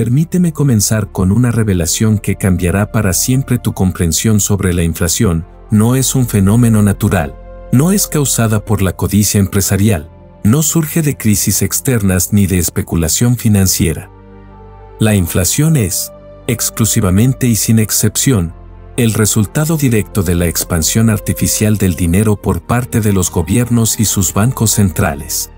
Permíteme comenzar con una revelación que cambiará para siempre tu comprensión sobre la inflación. No es un fenómeno natural, no es causada por la codicia empresarial, no surge de crisis externas ni de especulación financiera. La inflación es, exclusivamente y sin excepción, el resultado directo de la expansión artificial del dinero por parte de los gobiernos y sus bancos centrales.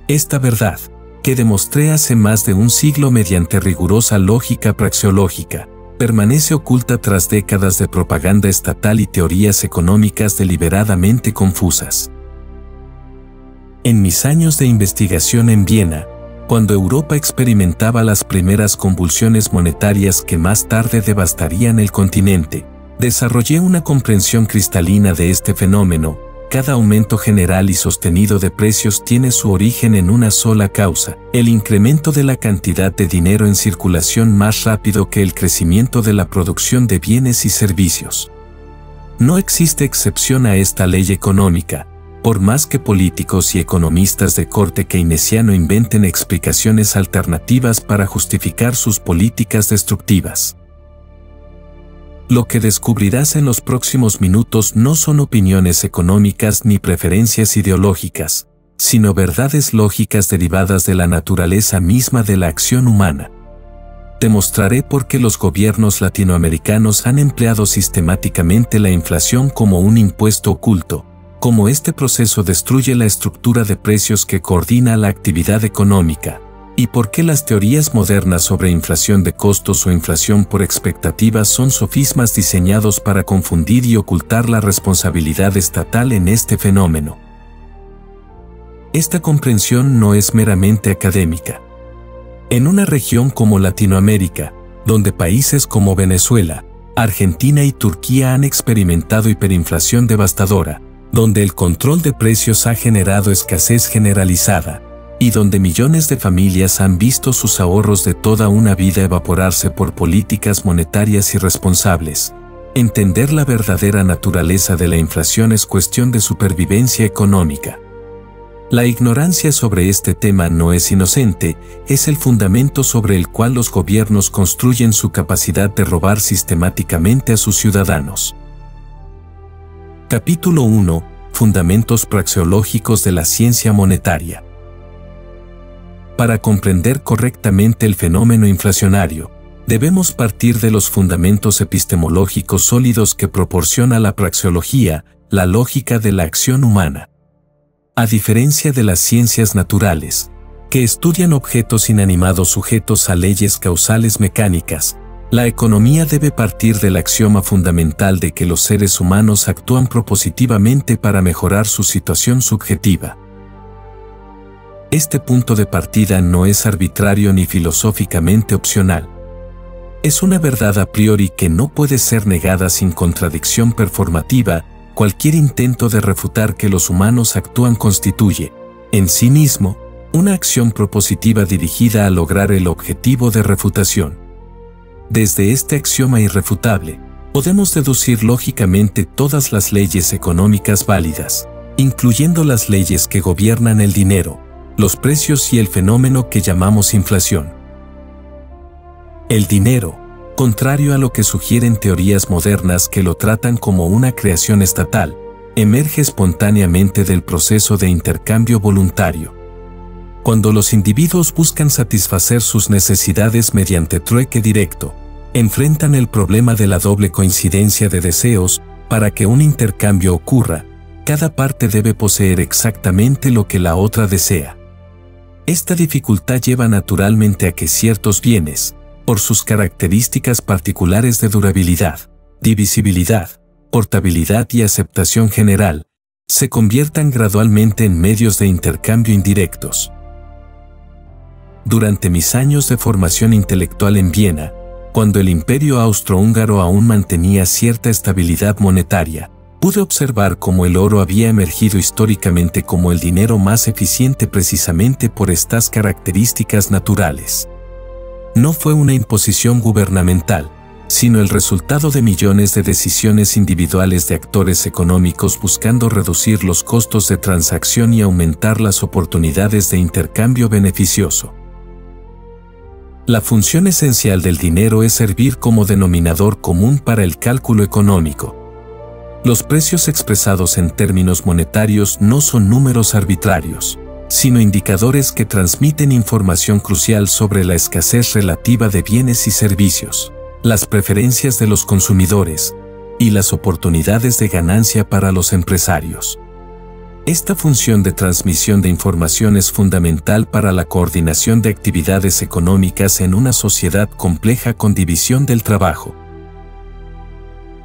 Esta verdad, que demostré hace más de un siglo mediante rigurosa lógica praxeológica, permanece oculta tras décadas de propaganda estatal y teorías económicas deliberadamente confusas. En mis años de investigación en Viena, cuando Europa experimentaba las primeras convulsiones monetarias que más tarde devastarían el continente, desarrollé una comprensión cristalina de este fenómeno. Cada aumento general y sostenido de precios tiene su origen en una sola causa: el incremento de la cantidad de dinero en circulación más rápido que el crecimiento de la producción de bienes y servicios. No existe excepción a esta ley económica, por más que políticos y economistas de corte keynesiano inventen explicaciones alternativas para justificar sus políticas destructivas. Lo que descubrirás en los próximos minutos no son opiniones económicas ni preferencias ideológicas, sino verdades lógicas derivadas de la naturaleza misma de la acción humana. Te mostraré por qué los gobiernos latinoamericanos han empleado sistemáticamente la inflación como un impuesto oculto, cómo este proceso destruye la estructura de precios que coordina la actividad económica, y por qué las teorías modernas sobre inflación de costos o inflación por expectativas son sofismas diseñados para confundir y ocultar la responsabilidad estatal en este fenómeno. Esta comprensión no es meramente académica. En una región como Latinoamérica, donde países como Venezuela, Argentina y Turquía han experimentado hiperinflación devastadora, donde el control de precios ha generado escasez generalizada, y donde millones de familias han visto sus ahorros de toda una vida evaporarse por políticas monetarias irresponsables, entender la verdadera naturaleza de la inflación es cuestión de supervivencia económica. La ignorancia sobre este tema no es inocente, es el fundamento sobre el cual los gobiernos construyen su capacidad de robar sistemáticamente a sus ciudadanos. Capítulo 1. Fundamentos praxeológicos de la ciencia monetaria. Para comprender correctamente el fenómeno inflacionario, debemos partir de los fundamentos epistemológicos sólidos que proporciona la praxeología, la lógica de la acción humana. A diferencia de las ciencias naturales, que estudian objetos inanimados sujetos a leyes causales mecánicas, la economía debe partir del axioma fundamental de que los seres humanos actúan propositivamente para mejorar su situación subjetiva. Este punto de partida no es arbitrario ni filosóficamente opcional. Es una verdad a priori que no puede ser negada sin contradicción performativa. Cualquier intento de refutar que los humanos actúan constituye, en sí mismo, una acción propositiva dirigida a lograr el objetivo de refutación. Desde este axioma irrefutable, podemos deducir lógicamente todas las leyes económicas válidas, incluyendo las leyes que gobiernan el dinero, los precios y el fenómeno que llamamos inflación. El dinero, contrario a lo que sugieren teorías modernas que lo tratan como una creación estatal, emerge espontáneamente del proceso de intercambio voluntario. Cuando los individuos buscan satisfacer sus necesidades mediante trueque directo, enfrentan el problema de la doble coincidencia de deseos. Para que un intercambio ocurra, cada parte debe poseer exactamente lo que la otra desea. Esta dificultad lleva naturalmente a que ciertos bienes, por sus características particulares de durabilidad, divisibilidad, portabilidad y aceptación general, se conviertan gradualmente en medios de intercambio indirectos. Durante mis años de formación intelectual en Viena, cuando el Imperio austrohúngaro aún mantenía cierta estabilidad monetaria, pude observar cómo el oro había emergido históricamente como el dinero más eficiente precisamente por estas características naturales. No fue una imposición gubernamental, sino el resultado de millones de decisiones individuales de actores económicos buscando reducir los costos de transacción y aumentar las oportunidades de intercambio beneficioso. La función esencial del dinero es servir como denominador común para el cálculo económico. Los precios expresados en términos monetarios no son números arbitrarios, sino indicadores que transmiten información crucial sobre la escasez relativa de bienes y servicios, las preferencias de los consumidores y las oportunidades de ganancia para los empresarios. Esta función de transmisión de información es fundamental para la coordinación de actividades económicas en una sociedad compleja con división del trabajo.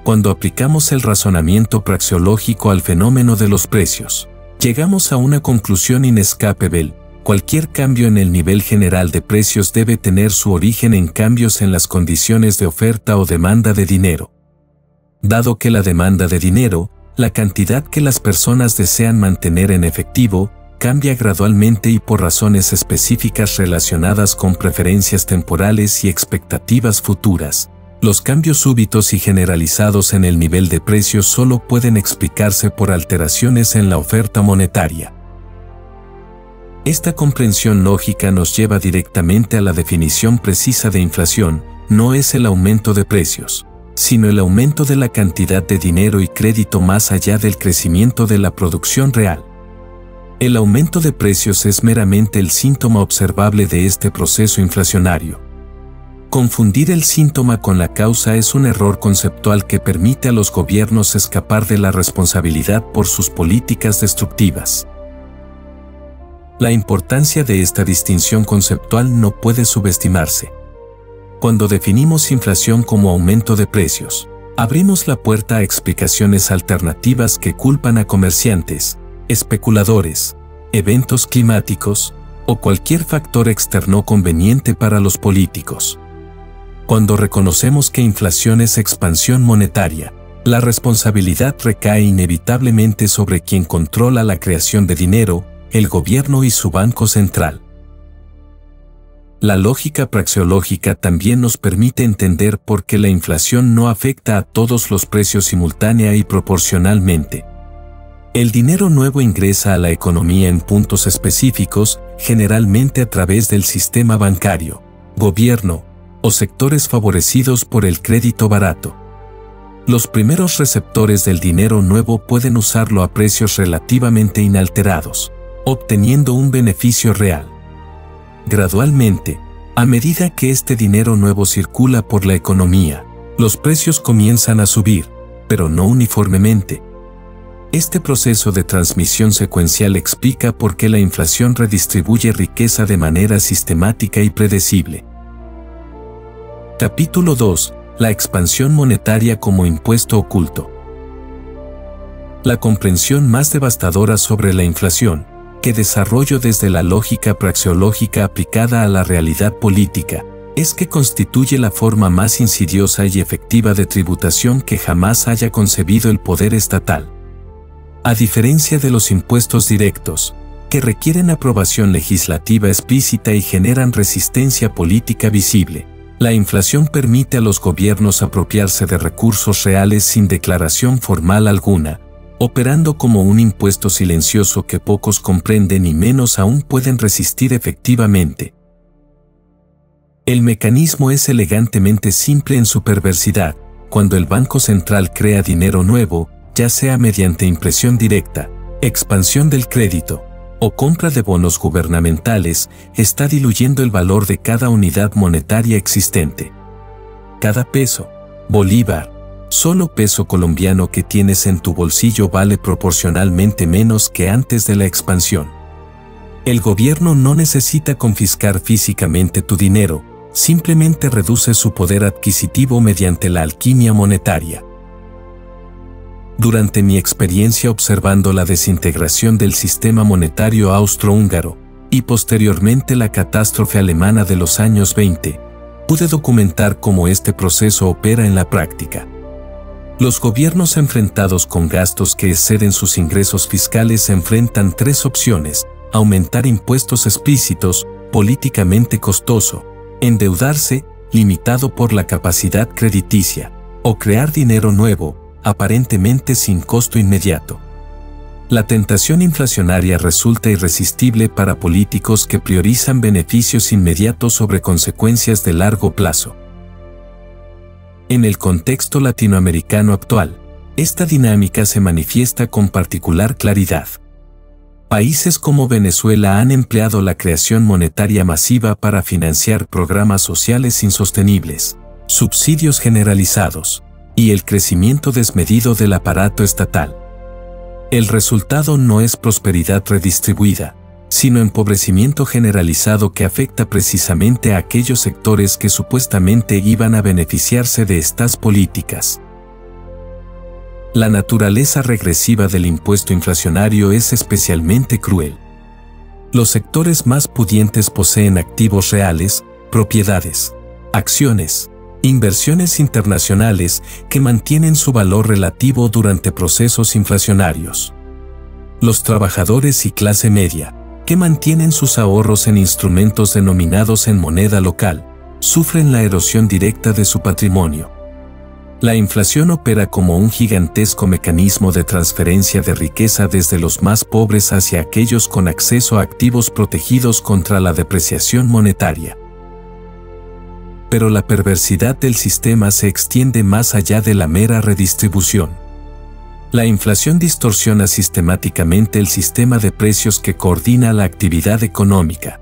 Cuando aplicamos el razonamiento praxeológico al fenómeno de los precios, llegamos a una conclusión inescapable: cualquier cambio en el nivel general de precios debe tener su origen en cambios en las condiciones de oferta o demanda de dinero. Dado que la demanda de dinero, la cantidad que las personas desean mantener en efectivo, cambia gradualmente y por razones específicas relacionadas con preferencias temporales y expectativas futuras, los cambios súbitos y generalizados en el nivel de precios solo pueden explicarse por alteraciones en la oferta monetaria. Esta comprensión lógica nos lleva directamente a la definición precisa de inflación: no es el aumento de precios, sino el aumento de la cantidad de dinero y crédito más allá del crecimiento de la producción real. El aumento de precios es meramente el síntoma observable de este proceso inflacionario. Confundir el síntoma con la causa es un error conceptual que permite a los gobiernos escapar de la responsabilidad por sus políticas destructivas. La importancia de esta distinción conceptual no puede subestimarse. Cuando definimos inflación como aumento de precios, abrimos la puerta a explicaciones alternativas que culpan a comerciantes, especuladores, eventos climáticos o cualquier factor externo conveniente para los políticos. Cuando reconocemos que inflación es expansión monetaria, la responsabilidad recae inevitablemente sobre quien controla la creación de dinero, el gobierno y su banco central. La lógica praxeológica también nos permite entender por qué la inflación no afecta a todos los precios simultánea y proporcionalmente. El dinero nuevo ingresa a la economía en puntos específicos, generalmente a través del sistema bancario, gobierno o sectores favorecidos por el crédito barato. Los primeros receptores del dinero nuevo pueden usarlo a precios relativamente inalterados, obteniendo un beneficio real. Gradualmente, a medida que este dinero nuevo circula por la economía, los precios comienzan a subir, pero no uniformemente. Este proceso de transmisión secuencial explica por qué la inflación redistribuye riqueza de manera sistemática y predecible. Capítulo 2. La expansión monetaria como impuesto oculto. La comprensión más devastadora sobre la inflación, que desarrollo desde la lógica praxeológica aplicada a la realidad política, es que constituye la forma más insidiosa y efectiva de tributación que jamás haya concebido el poder estatal. A diferencia de los impuestos directos, que requieren aprobación legislativa explícita y generan resistencia política visible, la inflación permite a los gobiernos apropiarse de recursos reales sin declaración formal alguna, operando como un impuesto silencioso que pocos comprenden y menos aún pueden resistir efectivamente. El mecanismo es elegantemente simple en su perversidad. Cuando el Banco Central crea dinero nuevo, ya sea mediante impresión directa, expansión del crédito o compra de bonos gubernamentales, está diluyendo el valor de cada unidad monetaria existente. Cada peso, bolívar, solo peso colombiano que tienes en tu bolsillo vale proporcionalmente menos que antes de la expansión. El gobierno no necesita confiscar físicamente tu dinero, simplemente reduce su poder adquisitivo mediante la alquimia monetaria. Durante mi experiencia observando la desintegración del sistema monetario austrohúngaro y posteriormente la catástrofe alemana de los años 20, pude documentar cómo este proceso opera en la práctica. Los gobiernos enfrentados con gastos que exceden sus ingresos fiscales enfrentan tres opciones: aumentar impuestos explícitos, políticamente costoso, endeudarse, limitado por la capacidad crediticia, o crear dinero nuevo, aparentemente sin costo inmediato. La tentación inflacionaria resulta irresistible para políticos que priorizan beneficios inmediatos sobre consecuencias de largo plazo. En el contexto latinoamericano actual, esta dinámica se manifiesta con particular claridad. Países como Venezuela han empleado la creación monetaria masiva para financiar programas sociales insostenibles, subsidios generalizados y el crecimiento desmedido del aparato estatal. El resultado no es prosperidad redistribuida, sino empobrecimiento generalizado que afecta precisamente a aquellos sectores que supuestamente iban a beneficiarse de estas políticas. La naturaleza regresiva del impuesto inflacionario es especialmente cruel. Los sectores más pudientes poseen activos reales, propiedades, acciones, inversiones internacionales que mantienen su valor relativo durante procesos inflacionarios. Los trabajadores y clase media, que mantienen sus ahorros en instrumentos denominados en moneda local, sufren la erosión directa de su patrimonio. La inflación opera como un gigantesco mecanismo de transferencia de riqueza desde los más pobres hacia aquellos con acceso a activos protegidos contra la depreciación monetaria. Pero la perversidad del sistema se extiende más allá de la mera redistribución. La inflación distorsiona sistemáticamente el sistema de precios que coordina la actividad económica.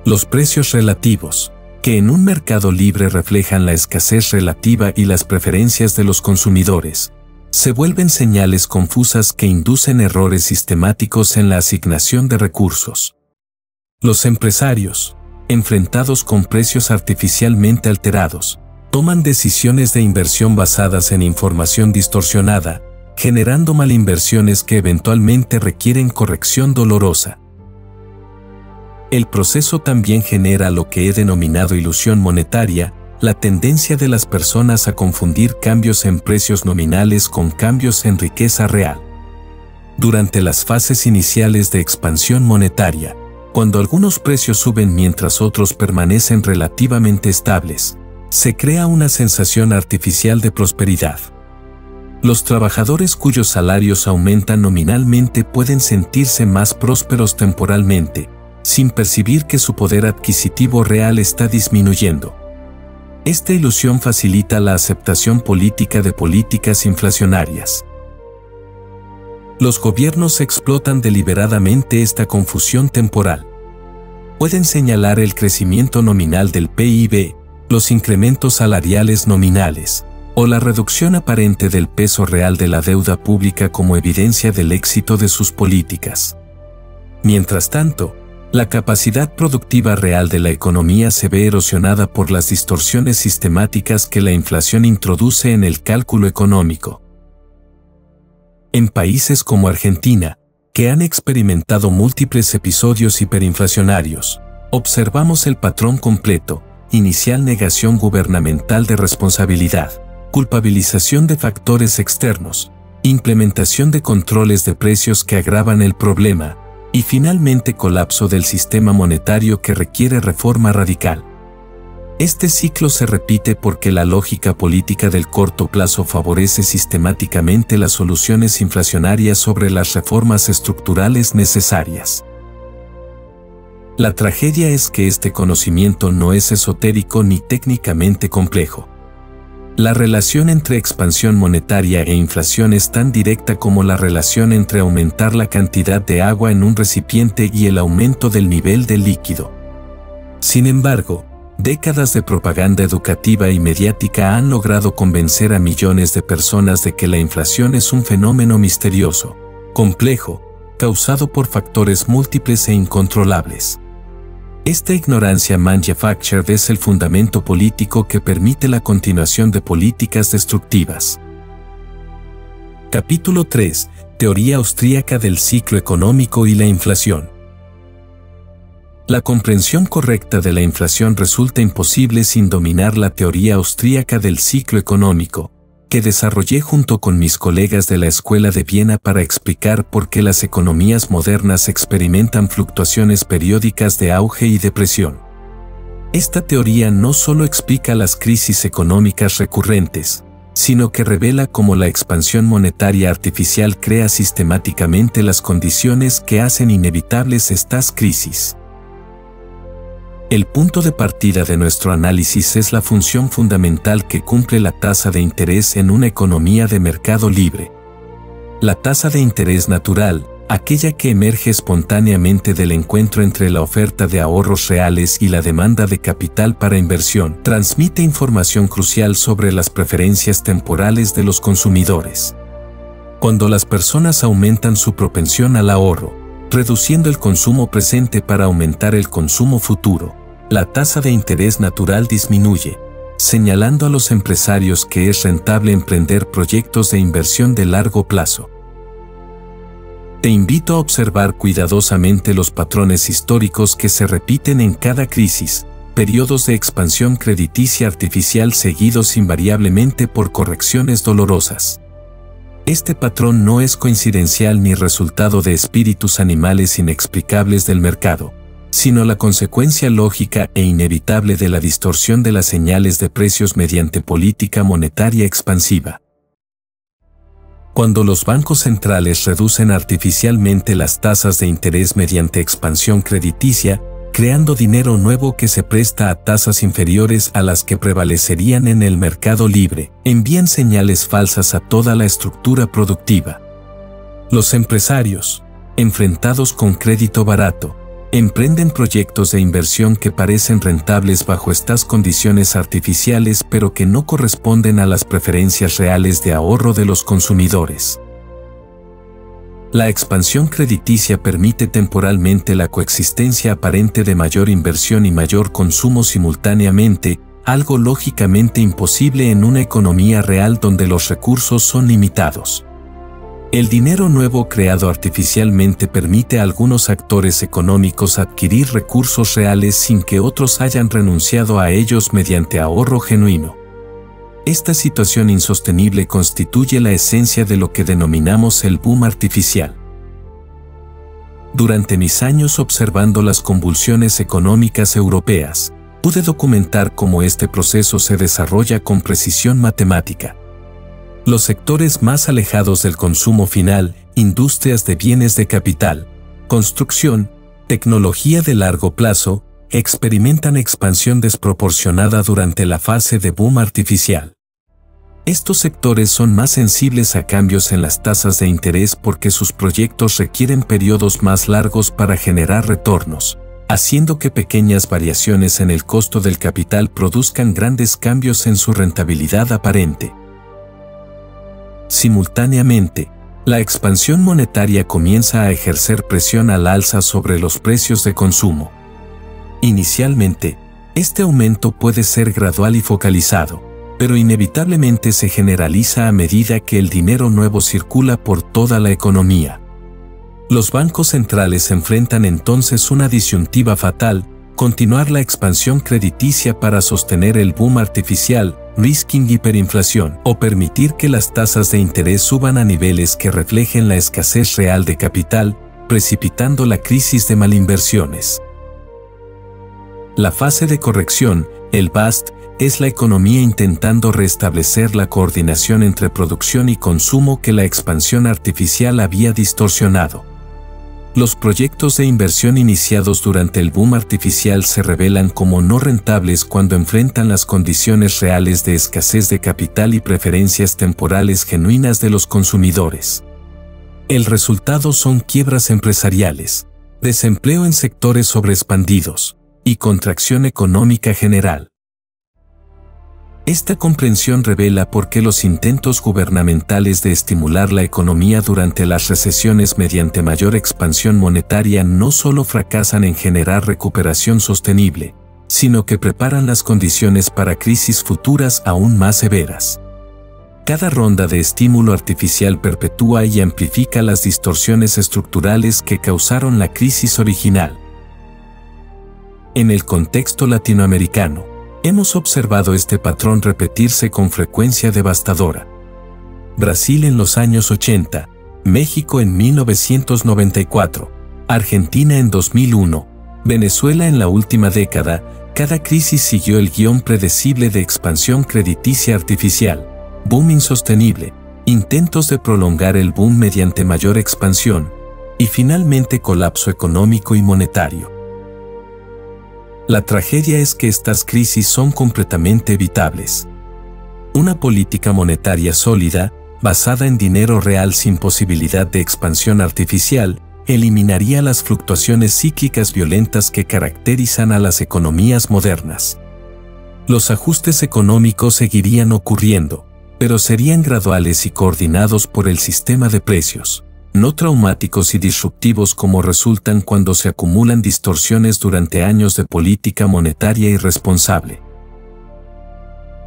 Los precios relativos, que en un mercado libre reflejan la escasez relativa y las preferencias de los consumidores, se vuelven señales confusas que inducen errores sistemáticos en la asignación de recursos. Los empresarios, enfrentados con precios artificialmente alterados, toman decisiones de inversión basadas en información distorsionada, generando malinversiones que eventualmente requieren corrección dolorosa. El proceso también genera lo que he denominado ilusión monetaria, la tendencia de las personas a confundir cambios en precios nominales con cambios en riqueza real. Durante las fases iniciales de expansión monetaria, cuando algunos precios suben mientras otros permanecen relativamente estables, se crea una sensación artificial de prosperidad. Los trabajadores cuyos salarios aumentan nominalmente pueden sentirse más prósperos temporalmente, sin percibir que su poder adquisitivo real está disminuyendo. Esta ilusión facilita la aceptación política de políticas inflacionarias. Los gobiernos explotan deliberadamente esta confusión temporal. Pueden señalar el crecimiento nominal del PIB, los incrementos salariales nominales, o la reducción aparente del peso real de la deuda pública como evidencia del éxito de sus políticas. Mientras tanto, la capacidad productiva real de la economía se ve erosionada por las distorsiones sistemáticas que la inflación introduce en el cálculo económico. En países como Argentina, que han experimentado múltiples episodios hiperinflacionarios, observamos el patrón completo: inicial negación gubernamental de responsabilidad, culpabilización de factores externos, implementación de controles de precios que agravan el problema, y finalmente colapso del sistema monetario que requiere reforma radical. Este ciclo se repite porque la lógica política del corto plazo favorece sistemáticamente las soluciones inflacionarias sobre las reformas estructurales necesarias. La tragedia es que este conocimiento no es esotérico ni técnicamente complejo. La relación entre expansión monetaria e inflación es tan directa como la relación entre aumentar la cantidad de agua en un recipiente y el aumento del nivel del líquido. Sin embargo, décadas de propaganda educativa y mediática han logrado convencer a millones de personas de que la inflación es un fenómeno misterioso, complejo, causado por factores múltiples e incontrolables. Esta ignorancia manufactured es el fundamento político que permite la continuación de políticas destructivas. Capítulo 3. Teoría austríaca del ciclo económico y la inflación. La comprensión correcta de la inflación resulta imposible sin dominar la teoría austríaca del ciclo económico, que desarrollé junto con mis colegas de la Escuela de Viena para explicar por qué las economías modernas experimentan fluctuaciones periódicas de auge y depresión. Esta teoría no solo explica las crisis económicas recurrentes, sino que revela cómo la expansión monetaria artificial crea sistemáticamente las condiciones que hacen inevitables estas crisis. El punto de partida de nuestro análisis es la función fundamental que cumple la tasa de interés en una economía de mercado libre. La tasa de interés natural, aquella que emerge espontáneamente del encuentro entre la oferta de ahorros reales y la demanda de capital para inversión, transmite información crucial sobre las preferencias temporales de los consumidores. Cuando las personas aumentan su propensión al ahorro, reduciendo el consumo presente para aumentar el consumo futuro, la tasa de interés natural disminuye, señalando a los empresarios que es rentable emprender proyectos de inversión de largo plazo. Te invito a observar cuidadosamente los patrones históricos que se repiten en cada crisis, periodos de expansión crediticia artificial seguidos invariablemente por correcciones dolorosas. Este patrón no es coincidencial ni resultado de espíritus animales inexplicables del mercado, sino la consecuencia lógica e inevitable de la distorsión de las señales de precios mediante política monetaria expansiva. Cuando los bancos centrales reducen artificialmente las tasas de interés mediante expansión crediticia, creando dinero nuevo que se presta a tasas inferiores a las que prevalecerían en el mercado libre, envían señales falsas a toda la estructura productiva. Los empresarios, enfrentados con crédito barato, emprenden proyectos de inversión que parecen rentables bajo estas condiciones artificiales pero que no corresponden a las preferencias reales de ahorro de los consumidores. La expansión crediticia permite temporalmente la coexistencia aparente de mayor inversión y mayor consumo simultáneamente, algo lógicamente imposible en una economía real donde los recursos son limitados. El dinero nuevo creado artificialmente permite a algunos actores económicos adquirir recursos reales sin que otros hayan renunciado a ellos mediante ahorro genuino. Esta situación insostenible constituye la esencia de lo que denominamos el boom artificial. Durante mis años observando las convulsiones económicas europeas, pude documentar cómo este proceso se desarrolla con precisión matemática. Los sectores más alejados del consumo final, industrias de bienes de capital, construcción, tecnología de largo plazo, experimentan expansión desproporcionada durante la fase de boom artificial. Estos sectores son más sensibles a cambios en las tasas de interés porque sus proyectos requieren periodos más largos para generar retornos, haciendo que pequeñas variaciones en el costo del capital produzcan grandes cambios en su rentabilidad aparente. Simultáneamente, la expansión monetaria comienza a ejercer presión al alza sobre los precios de consumo. Inicialmente, este aumento puede ser gradual y focalizado, pero inevitablemente se generaliza a medida que el dinero nuevo circula por toda la economía. Los bancos centrales enfrentan entonces una disyuntiva fatal: continuar la expansión crediticia para sostener el boom artificial, risking hiperinflación, o permitir que las tasas de interés suban a niveles que reflejen la escasez real de capital, precipitando la crisis de malinversiones. La fase de corrección, el bust, es la economía intentando restablecer la coordinación entre producción y consumo que la expansión artificial había distorsionado. Los proyectos de inversión iniciados durante el boom artificial se revelan como no rentables cuando enfrentan las condiciones reales de escasez de capital y preferencias temporales genuinas de los consumidores. El resultado son quiebras empresariales, desempleo en sectores sobreexpandidos y contracción económica general. Esta comprensión revela por qué los intentos gubernamentales de estimular la economía durante las recesiones mediante mayor expansión monetaria no solo fracasan en generar recuperación sostenible, sino que preparan las condiciones para crisis futuras aún más severas. Cada ronda de estímulo artificial perpetúa y amplifica las distorsiones estructurales que causaron la crisis original. En el contexto latinoamericano, hemos observado este patrón repetirse con frecuencia devastadora. Brasil en los años 80, México en 1994, Argentina en 2001, Venezuela en la última década, cada crisis siguió el guión predecible de expansión crediticia artificial. boom insostenible, intentos de prolongar el boom mediante mayor expansión, y finalmente colapso económico y monetario. La tragedia es que estas crisis son completamente evitables. Una política monetaria sólida, basada en dinero real sin posibilidad de expansión artificial, eliminaría las fluctuaciones cíclicas violentas que caracterizan a las economías modernas. Los ajustes económicos seguirían ocurriendo, pero serían graduales y coordinados por el sistema de precios, no traumáticos y disruptivos como resultan cuando se acumulan distorsiones durante años de política monetaria irresponsable.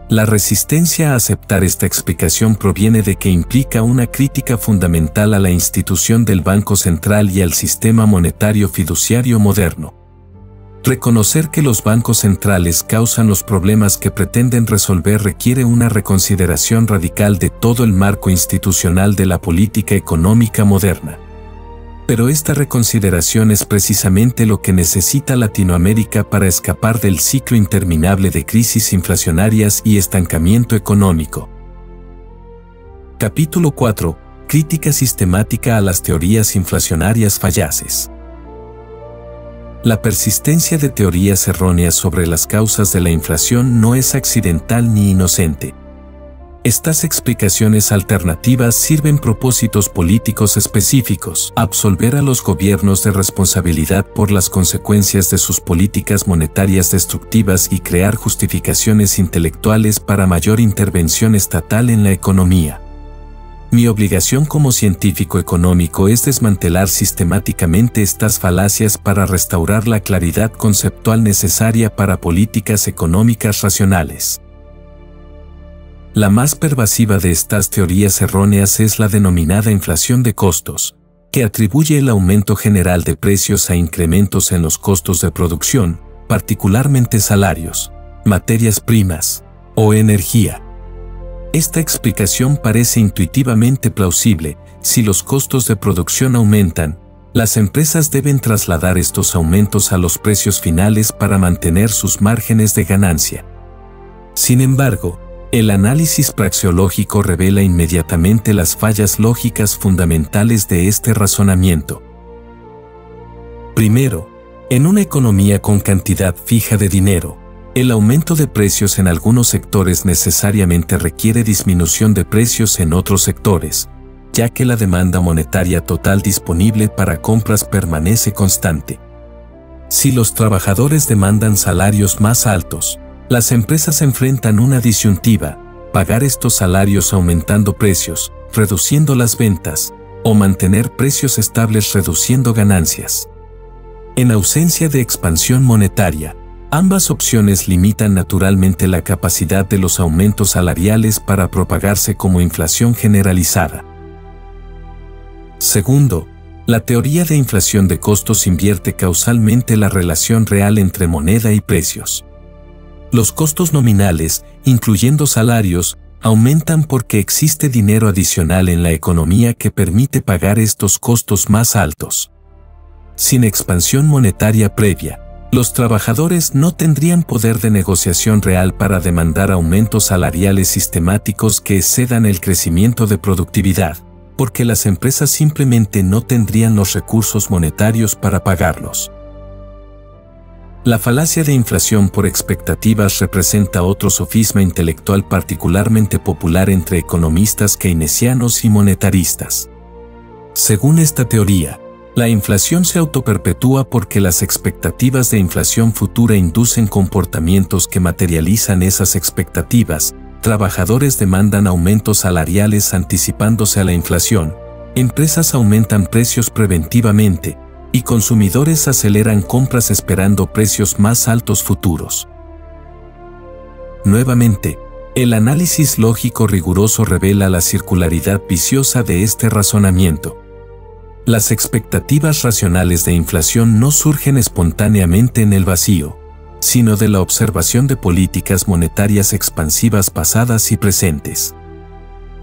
La resistencia a aceptar esta explicación proviene de que implica una crítica fundamental a la institución del Banco Central y al sistema monetario fiduciario moderno. Reconocer que los bancos centrales causan los problemas que pretenden resolver requiere una reconsideración radical de todo el marco institucional de la política económica moderna. Pero esta reconsideración es precisamente lo que necesita Latinoamérica para escapar del ciclo interminable de crisis inflacionarias y estancamiento económico. Capítulo 4. Crítica sistemática a las teorías inflacionarias fallaces. La persistencia de teorías erróneas sobre las causas de la inflación no es accidental ni inocente. Estas explicaciones alternativas sirven propósitos políticos específicos: absolver a los gobiernos de responsabilidad por las consecuencias de sus políticas monetarias destructivas y crear justificaciones intelectuales para mayor intervención estatal en la economía. Mi obligación como científico económico es desmantelar sistemáticamente estas falacias para restaurar la claridad conceptual necesaria para políticas económicas racionales. La más pervasiva de estas teorías erróneas es la denominada inflación de costos, que atribuye el aumento general de precios a incrementos en los costos de producción, particularmente salarios, materias primas o energía. Esta explicación parece intuitivamente plausible. Si los costos de producción aumentan, las empresas deben trasladar estos aumentos a los precios finales para mantener sus márgenes de ganancia. Sin embargo, el análisis praxeológico revela inmediatamente las fallas lógicas fundamentales de este razonamiento. Primero, en una economía con cantidad fija de dinero, el aumento de precios en algunos sectores necesariamente requiere disminución de precios en otros sectores, ya que la demanda monetaria total disponible para compras permanece constante. Si los trabajadores demandan salarios más altos, las empresas enfrentan una disyuntiva: pagar estos salarios aumentando precios, reduciendo las ventas, o mantener precios estables reduciendo ganancias. En ausencia de expansión monetaria, ambas opciones limitan naturalmente la capacidad de los aumentos salariales para propagarse como inflación generalizada. Segundo, la teoría de inflación de costos invierte causalmente la relación real entre moneda y precios. Los costos nominales, incluyendo salarios, aumentan porque existe dinero adicional en la economía que permite pagar estos costos más altos. Sin expansión monetaria previa, los trabajadores no tendrían poder de negociación real para demandar aumentos salariales sistemáticos que excedan el crecimiento de productividad, porque las empresas simplemente no tendrían los recursos monetarios para pagarlos. La falacia de inflación por expectativas representa otro sofisma intelectual particularmente popular entre economistas keynesianos y monetaristas. Según esta teoría, la inflación se autoperpetúa porque las expectativas de inflación futura inducen comportamientos que materializan esas expectativas. Trabajadores demandan aumentos salariales anticipándose a la inflación, empresas aumentan precios preventivamente, y consumidores aceleran compras esperando precios más altos futuros. Nuevamente, el análisis lógico riguroso revela la circularidad viciosa de este razonamiento. Las expectativas racionales de inflación no surgen espontáneamente en el vacío, sino de la observación de políticas monetarias expansivas pasadas y presentes.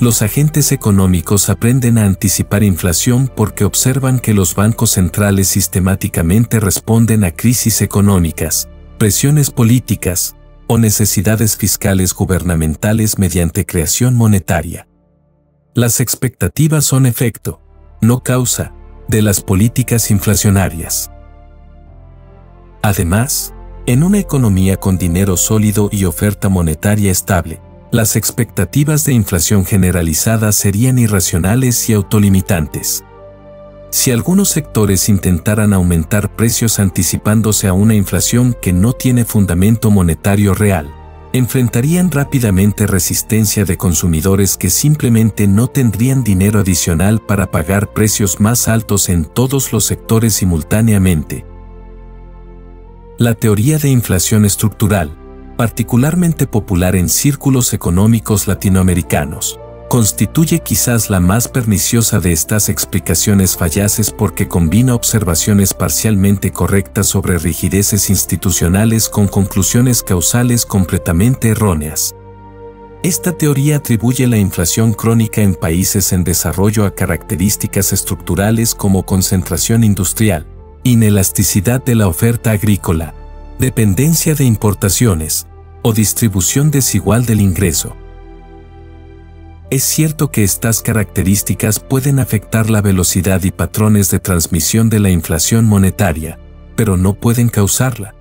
Los agentes económicos aprenden a anticipar inflación porque observan que los bancos centrales sistemáticamente responden a crisis económicas, presiones políticas o necesidades fiscales gubernamentales mediante creación monetaria. Las expectativas son efecto, no causa, de las políticas inflacionarias. Además, en una economía con dinero sólido y oferta monetaria estable, las expectativas de inflación generalizada serían irracionales y autolimitantes. Si algunos sectores intentaran aumentar precios anticipándose a una inflación que no tiene fundamento monetario real, enfrentarían rápidamente resistencia de consumidores que simplemente no tendrían dinero adicional para pagar precios más altos en todos los sectores simultáneamente. La teoría de inflación estructural, particularmente popular en círculos económicos latinoamericanos, constituye quizás la más perniciosa de estas explicaciones fallaces porque combina observaciones parcialmente correctas sobre rigideces institucionales con conclusiones causales completamente erróneas. Esta teoría atribuye la inflación crónica en países en desarrollo a características estructurales como concentración industrial, inelasticidad de la oferta agrícola, dependencia de importaciones o distribución desigual del ingreso. Es cierto que estas características pueden afectar la velocidad y patrones de transmisión de la inflación monetaria, pero no pueden causarla.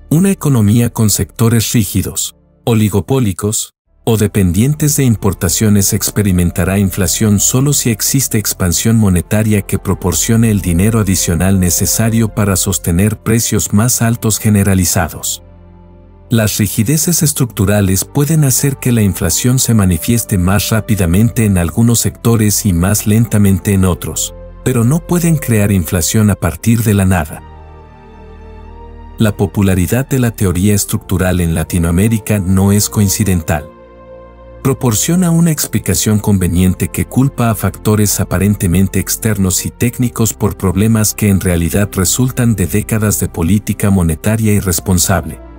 Una economía con sectores rígidos, oligopólicos o dependientes de importaciones experimentará inflación solo si existe expansión monetaria que proporcione el dinero adicional necesario para sostener precios más altos generalizados. Las rigideces estructurales pueden hacer que la inflación se manifieste más rápidamente en algunos sectores y más lentamente en otros, pero no pueden crear inflación a partir de la nada. La popularidad de la teoría estructural en Latinoamérica no es coincidental. Proporciona una explicación conveniente que culpa a factores aparentemente externos y técnicos por problemas que en realidad resultan de décadas de política monetaria irresponsable.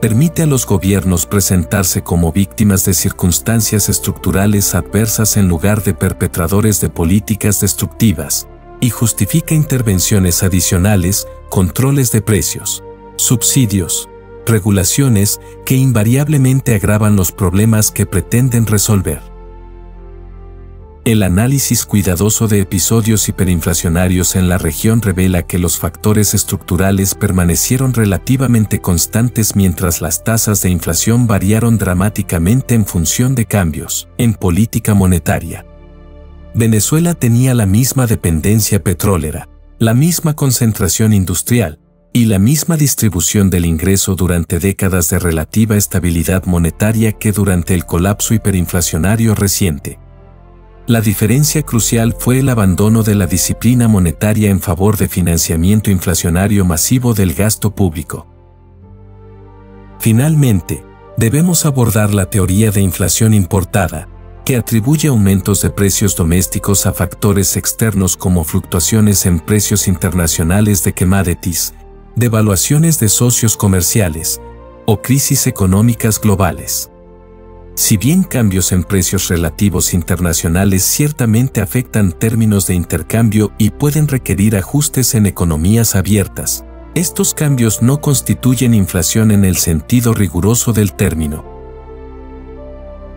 Permite a los gobiernos presentarse como víctimas de circunstancias estructurales adversas en lugar de perpetradores de políticas destructivas, y justifica intervenciones adicionales, controles de precios, subsidios, regulaciones que invariablemente agravan los problemas que pretenden resolver. El análisis cuidadoso de episodios hiperinflacionarios en la región revela que los factores estructurales permanecieron relativamente constantes mientras las tasas de inflación variaron dramáticamente en función de cambios en política monetaria. Venezuela tenía la misma dependencia petrolera, la misma concentración industrial y la misma distribución del ingreso durante décadas de relativa estabilidad monetaria que durante el colapso hiperinflacionario reciente. La diferencia crucial fue el abandono de la disciplina monetaria en favor de financiamiento inflacionario masivo del gasto público. Finalmente, debemos abordar la teoría de inflación importada, que atribuye aumentos de precios domésticos a factores externos como fluctuaciones en precios internacionales de commodities, devaluaciones de socios comerciales o crisis económicas globales. Si bien cambios en precios relativos internacionales ciertamente afectan términos de intercambio y pueden requerir ajustes en economías abiertas, estos cambios no constituyen inflación en el sentido riguroso del término.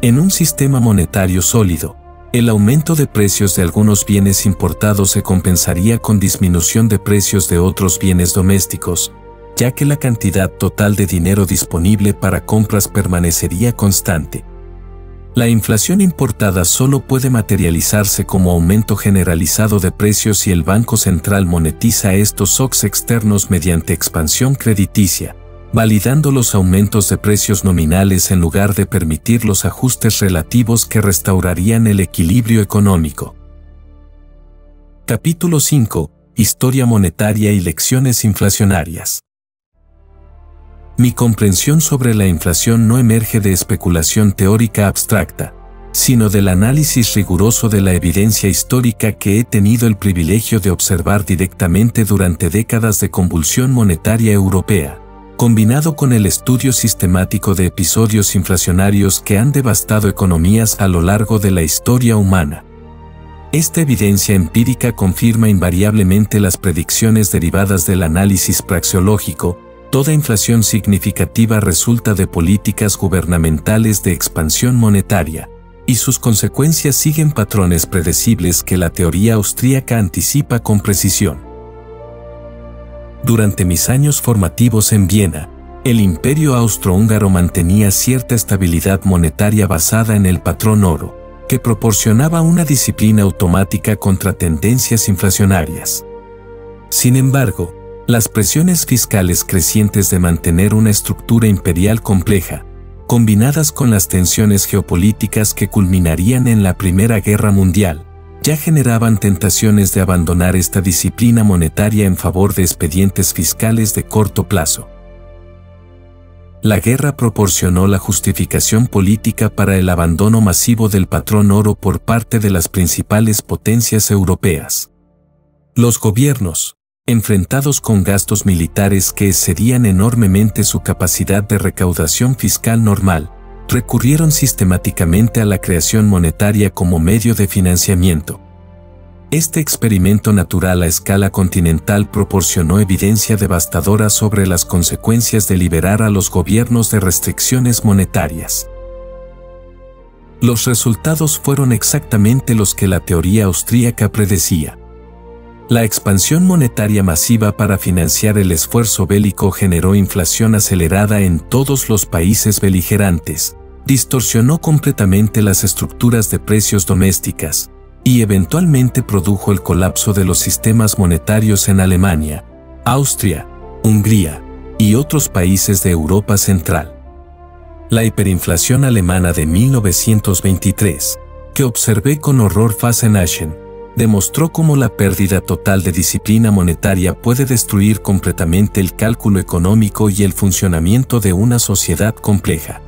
En un sistema monetario sólido, el aumento de precios de algunos bienes importados se compensaría con disminución de precios de otros bienes domésticos, ya que la cantidad total de dinero disponible para compras permanecería constante. La inflación importada solo puede materializarse como aumento generalizado de precios si el Banco Central monetiza estos shocks externos mediante expansión crediticia, validando los aumentos de precios nominales en lugar de permitir los ajustes relativos que restaurarían el equilibrio económico. Capítulo 5. Historia monetaria y lecciones inflacionarias. Mi comprensión sobre la inflación no emerge de especulación teórica abstracta, sino del análisis riguroso de la evidencia histórica que he tenido el privilegio de observar directamente durante décadas de convulsión monetaria europea, combinado con el estudio sistemático de episodios inflacionarios que han devastado economías a lo largo de la historia humana. Esta evidencia empírica confirma invariablemente las predicciones derivadas del análisis praxeológico, Toda inflación significativa resulta de políticas gubernamentales de expansión monetaria, y sus consecuencias siguen patrones predecibles que la teoría austríaca anticipa con precisión. Durante mis años formativos en Viena, el imperio austrohúngaro mantenía cierta estabilidad monetaria basada en el patrón oro, que proporcionaba una disciplina automática contra tendencias inflacionarias. Sin embargo, las presiones fiscales crecientes de mantener una estructura imperial compleja, combinadas con las tensiones geopolíticas que culminarían en la Primera Guerra Mundial, ya generaban tentaciones de abandonar esta disciplina monetaria en favor de expedientes fiscales de corto plazo. La guerra proporcionó la justificación política para el abandono masivo del patrón oro por parte de las principales potencias europeas. Los gobiernos, enfrentados con gastos militares que excedían enormemente su capacidad de recaudación fiscal normal, recurrieron sistemáticamente a la creación monetaria como medio de financiamiento. Este experimento natural a escala continental proporcionó evidencia devastadora sobre las consecuencias de liberar a los gobiernos de restricciones monetarias. Los resultados fueron exactamente los que la teoría austríaca predecía. La expansión monetaria masiva para financiar el esfuerzo bélico generó inflación acelerada en todos los países beligerantes, distorsionó completamente las estructuras de precios domésticas, y eventualmente produjo el colapso de los sistemas monetarios en Alemania, Austria, Hungría y otros países de Europa Central. La hiperinflación alemana de 1923, que observé con horror Fasnachten, demostró cómo la pérdida total de disciplina monetaria puede destruir completamente el cálculo económico y el funcionamiento de una sociedad compleja.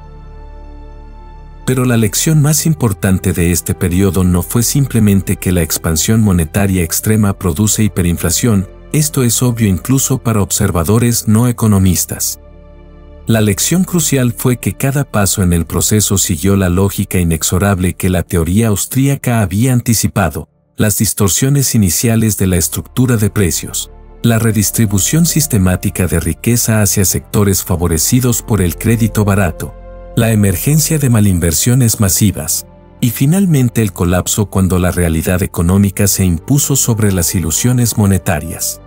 Pero la lección más importante de este periodo no fue simplemente que la expansión monetaria extrema produce hiperinflación, esto es obvio incluso para observadores no economistas. La lección crucial fue que cada paso en el proceso siguió la lógica inexorable que la teoría austríaca había anticipado: las distorsiones iniciales de la estructura de precios, la redistribución sistemática de riqueza hacia sectores favorecidos por el crédito barato, la emergencia de malinversiones masivas, y finalmente el colapso cuando la realidad económica se impuso sobre las ilusiones monetarias.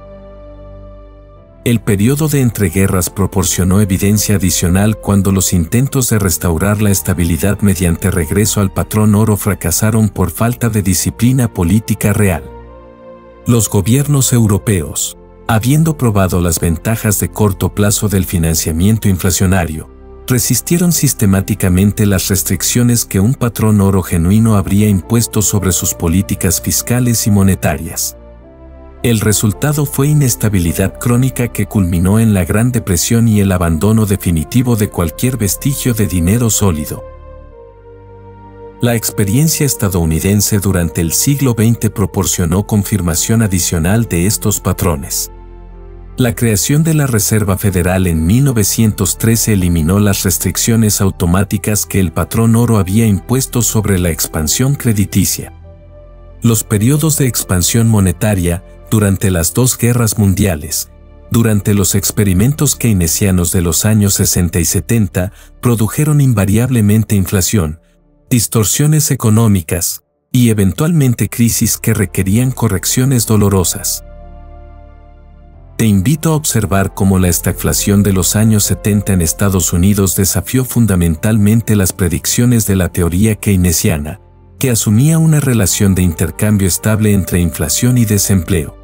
El periodo de entreguerras proporcionó evidencia adicional cuando los intentos de restaurar la estabilidad mediante regreso al patrón oro fracasaron por falta de disciplina política real. Los gobiernos europeos, habiendo probado las ventajas de corto plazo del financiamiento inflacionario, resistieron sistemáticamente las restricciones que un patrón oro genuino habría impuesto sobre sus políticas fiscales y monetarias. El resultado fue inestabilidad crónica que culminó en la Gran Depresión y el abandono definitivo de cualquier vestigio de dinero sólido. La experiencia estadounidense durante el siglo XX proporcionó confirmación adicional de estos patrones. La creación de la Reserva Federal en 1913 eliminó las restricciones automáticas que el patrón oro había impuesto sobre la expansión crediticia. Los periodos de expansión monetaria, durante las dos guerras mundiales, durante los experimentos keynesianos de los años 60 y 70, produjeron invariablemente inflación, distorsiones económicas y eventualmente crisis que requerían correcciones dolorosas. Te invito a observar cómo la estagflación de los años 70 en Estados Unidos desafió fundamentalmente las predicciones de la teoría keynesiana, que asumía una relación de intercambio estable entre inflación y desempleo.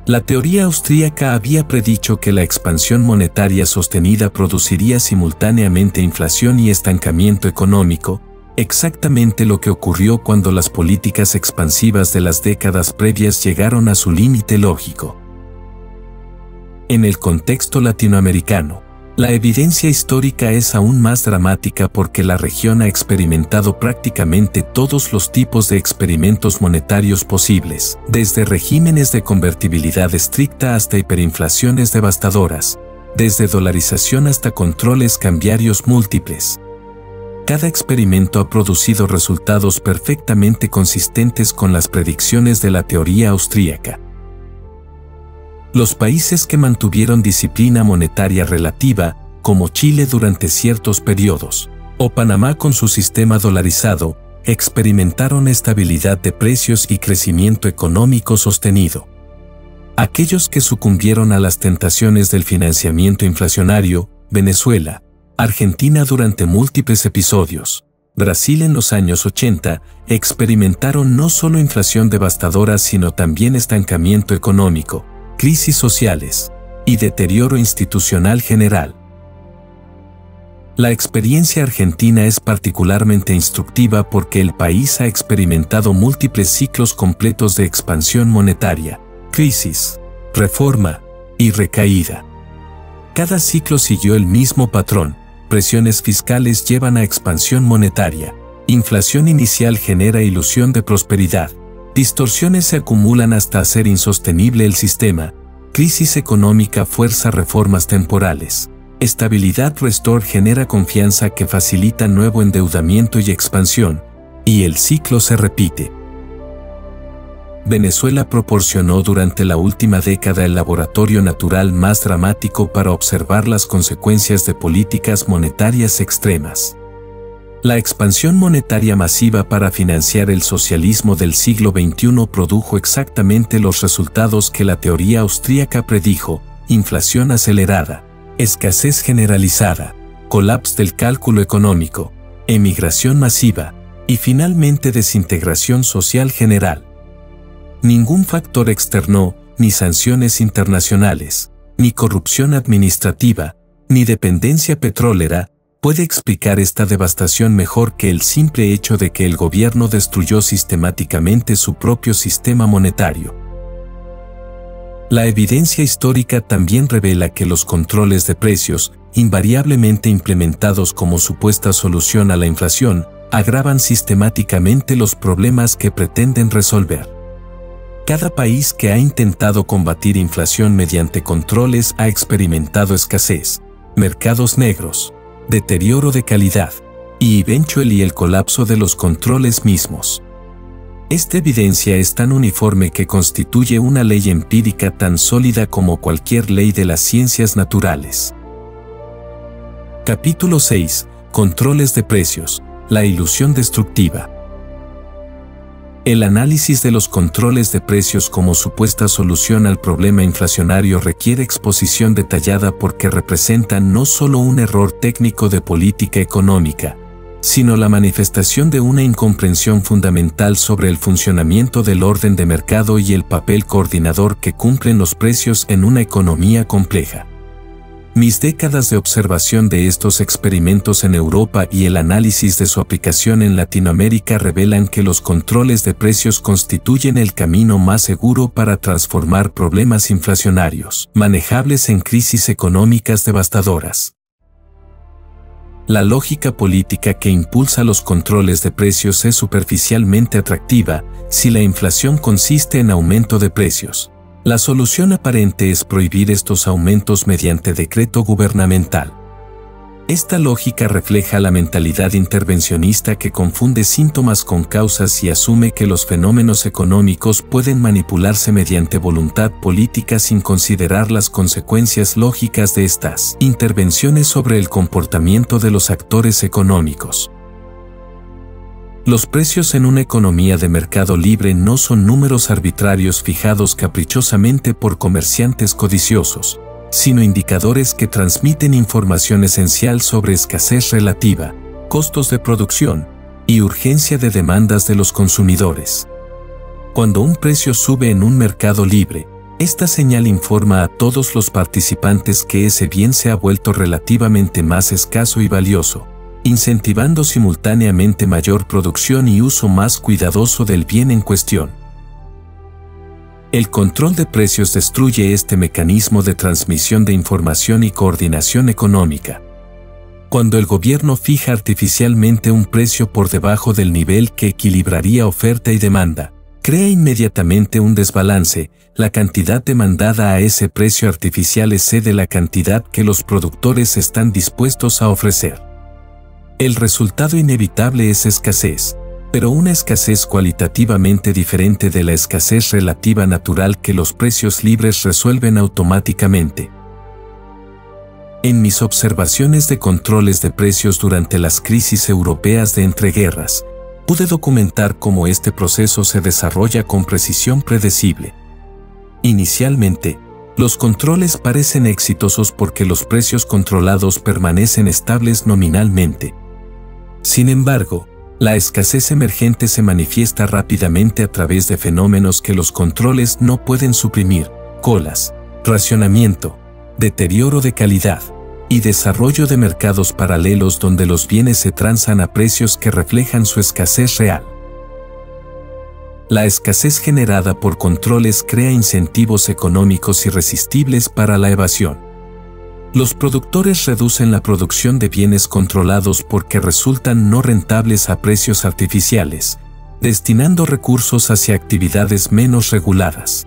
La teoría austríaca había predicho que la expansión monetaria sostenida produciría simultáneamente inflación y estancamiento económico, exactamente lo que ocurrió cuando las políticas expansivas de las décadas previas llegaron a su límite lógico. En el contexto latinoamericano, la evidencia histórica es aún más dramática porque la región ha experimentado prácticamente todos los tipos de experimentos monetarios posibles, desde regímenes de convertibilidad estricta hasta hiperinflaciones devastadoras, desde dolarización hasta controles cambiarios múltiples. Cada experimento ha producido resultados perfectamente consistentes con las predicciones de la teoría austríaca. Los países que mantuvieron disciplina monetaria relativa, como Chile durante ciertos periodos, o Panamá con su sistema dolarizado, experimentaron estabilidad de precios y crecimiento económico sostenido. Aquellos que sucumbieron a las tentaciones del financiamiento inflacionario, Venezuela, Argentina durante múltiples episodios, Brasil en los años 80, experimentaron no solo inflación devastadora sino también estancamiento económico, crisis sociales y deterioro institucional general. La experiencia argentina es particularmente instructiva porque el país ha experimentado múltiples ciclos completos de expansión monetaria, crisis, reforma y recaída. Cada ciclo siguió el mismo patrón: presiones fiscales llevan a expansión monetaria, inflación inicial genera ilusión de prosperidad, distorsiones se acumulan hasta hacer insostenible el sistema, crisis económica fuerza reformas temporales. Estabilidad restore genera confianza que facilita nuevo endeudamiento y expansión, y el ciclo se repite. Venezuela proporcionó durante la última década el laboratorio natural más dramático para observar las consecuencias de políticas monetarias extremas. La expansión monetaria masiva para financiar el socialismo del siglo XXI produjo exactamente los resultados que la teoría austríaca predijo: inflación acelerada, escasez generalizada, colapso del cálculo económico, emigración masiva y finalmente desintegración social general. Ningún factor externo, ni sanciones internacionales, ni corrupción administrativa, ni dependencia petrolera, puede explicar esta devastación mejor que el simple hecho de que el gobierno destruyó sistemáticamente su propio sistema monetario. La evidencia histórica también revela que los controles de precios, invariablemente implementados como supuesta solución a la inflación, agravan sistemáticamente los problemas que pretenden resolver. Cada país que ha intentado combatir inflación mediante controles ha experimentado escasez, mercados negros, deterioro de calidad y eventualmente el colapso de los controles mismos. Esta evidencia es tan uniforme que constituye una ley empírica tan sólida como cualquier ley de las ciencias naturales. Capítulo 6. Controles de precios. La ilusión destructiva. El análisis de los controles de precios como supuesta solución al problema inflacionario requiere exposición detallada porque representan no solo un error técnico de política económica, sino la manifestación de una incomprensión fundamental sobre el funcionamiento del orden de mercado y el papel coordinador que cumplen los precios en una economía compleja. Mis décadas de observación de estos experimentos en Europa y el análisis de su aplicación en Latinoamérica revelan que los controles de precios constituyen el camino más seguro para transformar problemas inflacionarios, manejables en crisis económicas devastadoras. La lógica política que impulsa los controles de precios es superficialmente atractiva si la inflación consiste en aumento de precios. La solución aparente es prohibir estos aumentos mediante decreto gubernamental. Esta lógica refleja la mentalidad intervencionista que confunde síntomas con causas y asume que los fenómenos económicos pueden manipularse mediante voluntad política sin considerar las consecuencias lógicas de estas intervenciones sobre el comportamiento de los actores económicos. Los precios en una economía de mercado libre no son números arbitrarios fijados caprichosamente por comerciantes codiciosos, sino indicadores que transmiten información esencial sobre escasez relativa, costos de producción y urgencia de demandas de los consumidores. Cuando un precio sube en un mercado libre, esta señal informa a todos los participantes que ese bien se ha vuelto relativamente más escaso y valioso, incentivando simultáneamente mayor producción y uso más cuidadoso del bien en cuestión. El control de precios destruye este mecanismo de transmisión de información y coordinación económica. Cuando el gobierno fija artificialmente un precio por debajo del nivel que equilibraría oferta y demanda, crea inmediatamente un desbalance. La cantidad demandada a ese precio artificial excede la cantidad que los productores están dispuestos a ofrecer. El resultado inevitable es escasez, pero una escasez cualitativamente diferente de la escasez relativa natural que los precios libres resuelven automáticamente. En mis observaciones de controles de precios durante las crisis europeas de entreguerras, pude documentar cómo este proceso se desarrolla con precisión predecible. Inicialmente, los controles parecen exitosos porque los precios controlados permanecen estables nominalmente. Sin embargo, la escasez emergente se manifiesta rápidamente a través de fenómenos que los controles no pueden suprimir: colas, racionamiento, deterioro de calidad y desarrollo de mercados paralelos donde los bienes se transan a precios que reflejan su escasez real. La escasez generada por controles crea incentivos económicos irresistibles para la evasión. Los productores reducen la producción de bienes controlados porque resultan no rentables a precios artificiales, destinando recursos hacia actividades menos reguladas.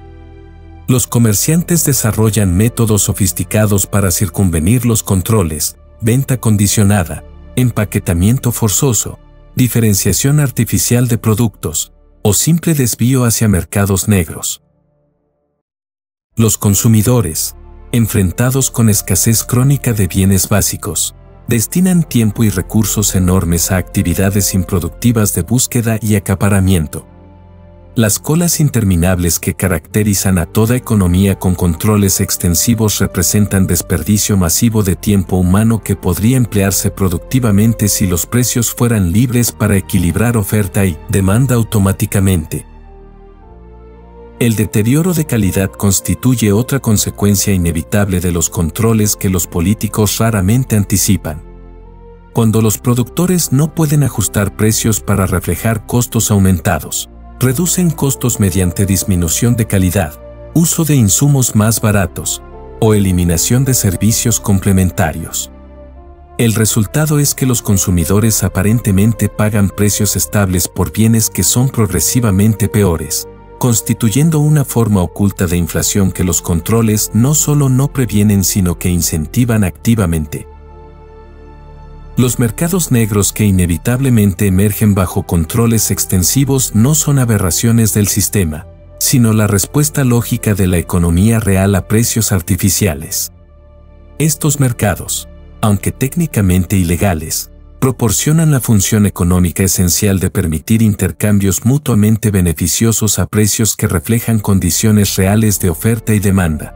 Los comerciantes desarrollan métodos sofisticados para circunvenir los controles: venta condicionada, empaquetamiento forzoso, diferenciación artificial de productos, o simple desvío hacia mercados negros. Los consumidores, enfrentados con escasez crónica de bienes básicos, destinan tiempo y recursos enormes a actividades improductivas de búsqueda y acaparamiento. Las colas interminables que caracterizan a toda economía con controles extensivos representan desperdicio masivo de tiempo humano que podría emplearse productivamente si los precios fueran libres para equilibrar oferta y demanda automáticamente. El deterioro de calidad constituye otra consecuencia inevitable de los controles que los políticos raramente anticipan. Cuando los productores no pueden ajustar precios para reflejar costos aumentados, reducen costos mediante disminución de calidad, uso de insumos más baratos o eliminación de servicios complementarios. El resultado es que los consumidores aparentemente pagan precios estables por bienes que son progresivamente peores, constituyendo una forma oculta de inflación que los controles no solo no previenen sino que incentivan activamente. Los mercados negros que inevitablemente emergen bajo controles extensivos no son aberraciones del sistema, sino la respuesta lógica de la economía real a precios artificiales. Estos mercados, aunque técnicamente ilegales, proporcionan la función económica esencial de permitir intercambios mutuamente beneficiosos a precios que reflejan condiciones reales de oferta y demanda.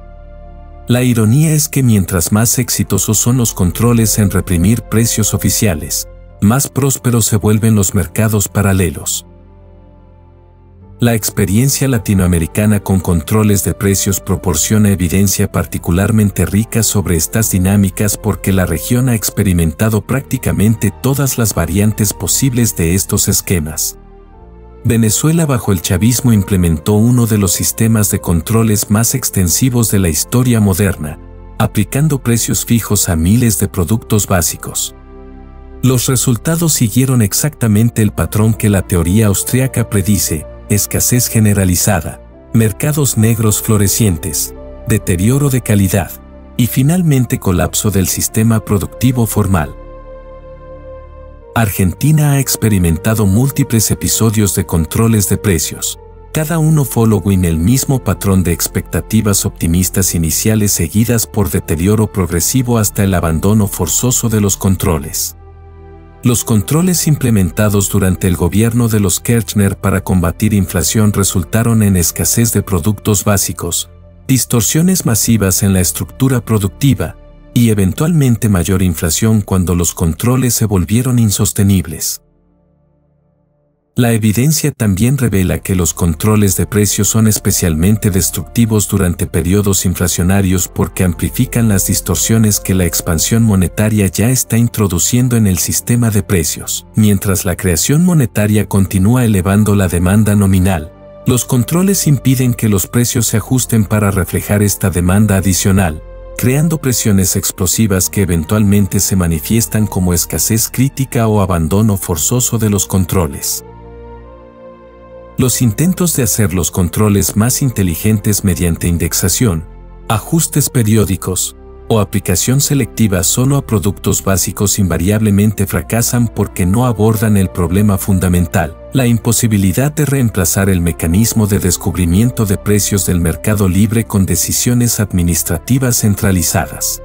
La ironía es que mientras más exitosos son los controles en reprimir precios oficiales, más prósperos se vuelven los mercados paralelos. La experiencia latinoamericana con controles de precios proporciona evidencia particularmente rica sobre estas dinámicas porque la región ha experimentado prácticamente todas las variantes posibles de estos esquemas. Venezuela bajo el chavismo implementó uno de los sistemas de controles más extensivos de la historia moderna, aplicando precios fijos a miles de productos básicos. Los resultados siguieron exactamente el patrón que la teoría austríaca predice: escasez generalizada, mercados negros florecientes, deterioro de calidad y finalmente colapso del sistema productivo formal. Argentina ha experimentado múltiples episodios de controles de precios, cada uno following el mismo patrón de expectativas optimistas iniciales seguidas por deterioro progresivo hasta el abandono forzoso de los controles. Los controles implementados durante el gobierno de los Kirchner para combatir inflación resultaron en escasez de productos básicos, distorsiones masivas en la estructura productiva y eventualmente mayor inflación cuando los controles se volvieron insostenibles. La evidencia también revela que los controles de precios son especialmente destructivos durante periodos inflacionarios porque amplifican las distorsiones que la expansión monetaria ya está introduciendo en el sistema de precios. Mientras la creación monetaria continúa elevando la demanda nominal, los controles impiden que los precios se ajusten para reflejar esta demanda adicional, creando presiones explosivas que eventualmente se manifiestan como escasez crítica o abandono forzoso de los controles. Los intentos de hacer los controles más inteligentes mediante indexación, ajustes periódicos o aplicación selectiva solo a productos básicos invariablemente fracasan porque no abordan el problema fundamental, la imposibilidad de reemplazar el mecanismo de descubrimiento de precios del mercado libre con decisiones administrativas centralizadas.